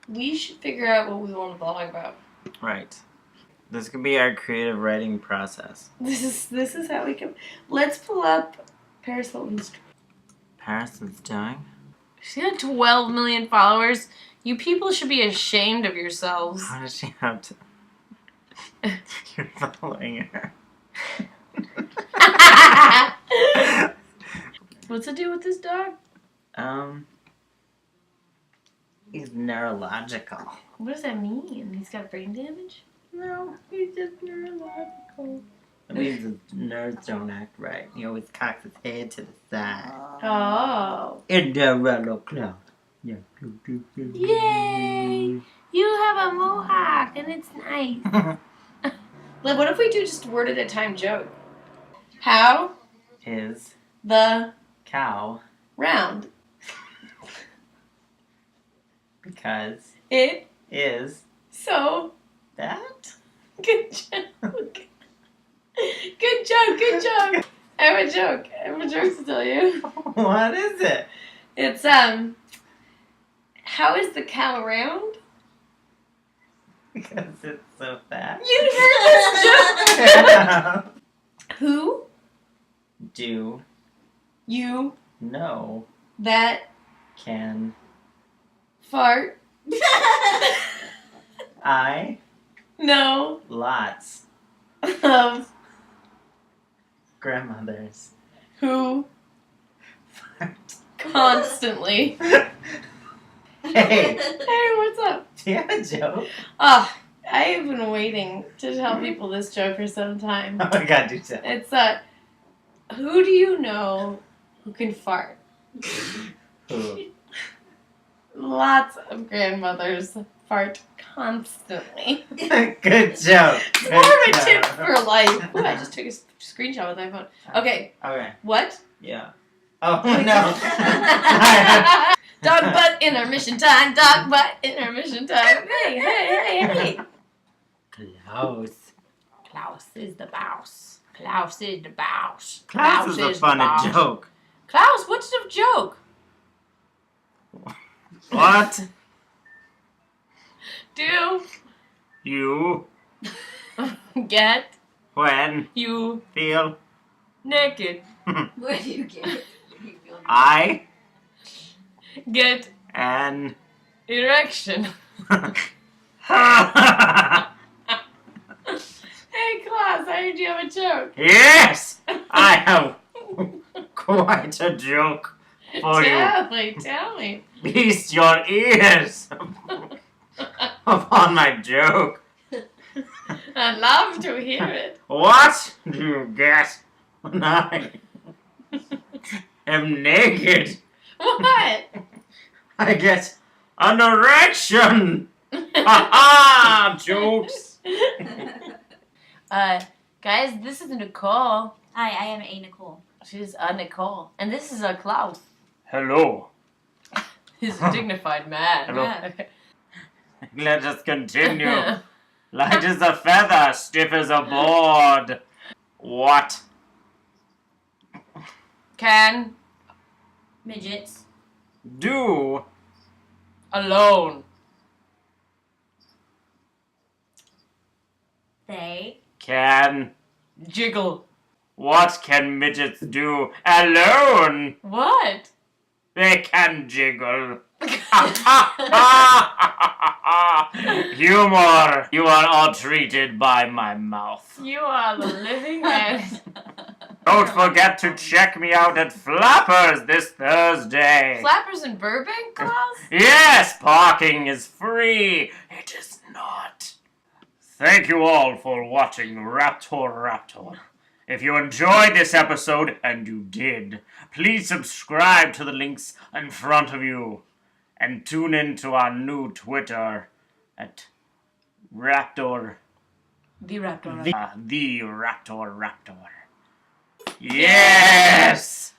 We should figure out what we want to blog about. Right. This could be our creative writing process. This is how we can. Let's pull up Paris Hilton's. Paris is doing? She had 12 million followers. You people should be ashamed of yourselves. How does she have to? You're following her. What's it do with this dog? He's neurological. What does that mean? He's got brain damage? No, he's just neurological. It means his nerves don't act right. He always cocks his head to the side. Oh. In the yellow cloud. Yeah. Yay! You have a mohawk and it's nice. Like, what if we do just a word at a time joke? How Is the cow round? because It is so that? good joke. Good joke, good joke. I have a joke. I have a joke to tell you. What is it? It's how is the cow round? Because it's so fat. You heard this joke. Who Do you know that can fart? I No. lots Of grandmothers who fart. constantly. Hey, Hey, what's up? do you have a joke? Oh, I have been waiting to tell people this joke for some time. Oh my god, do tell. It's who do you know who can fart? Who? Lots of grandmothers fart constantly. Good joke. It's more of a tip for life. Ooh, I just took a screenshot with my phone. Okay, Okay. what? Yeah. Oh no. Dog butt intermission time. Dog butt intermission time. Hey, hey, hey, hey. Klaus. Klaus is the boss. Klaus is the boss. Klaus is a the funny boss. joke. Klaus, what's the joke? What? Do You get when you feel naked? Where do you get it? I Get an erection. Hey, Klaus, I heard you have a joke. Yes, I have quite a joke for you. Tell me. Feast your ears upon my joke. I'd love to hear it. What do you get when I am naked? What? I get an erection. Ha ha! Jokes. Guys, this is Nicole. Hi, I am a Nicole. She's a Nicole. And this is a Klaus. Hello. He's a dignified man. Hello. Yeah. Let us continue. Light as a feather, stiff as a board. What? Can Midgets. Do alone. They. can. Jiggle. What can midgets do alone? What? They can jiggle. Humor. You are all treated by my mouth. You are the living end. Don't forget to check me out at Flappers this Thursday. Flappers in Burbank, Klaus? Yes, parking is free. It is not. Thank you all for watching Raptor Raptor. If you enjoyed this episode, and you did, please subscribe to the links in front of you. And tune in to our new Twitter at Raptor. The Raptor. The Raptor Raptor. Yes!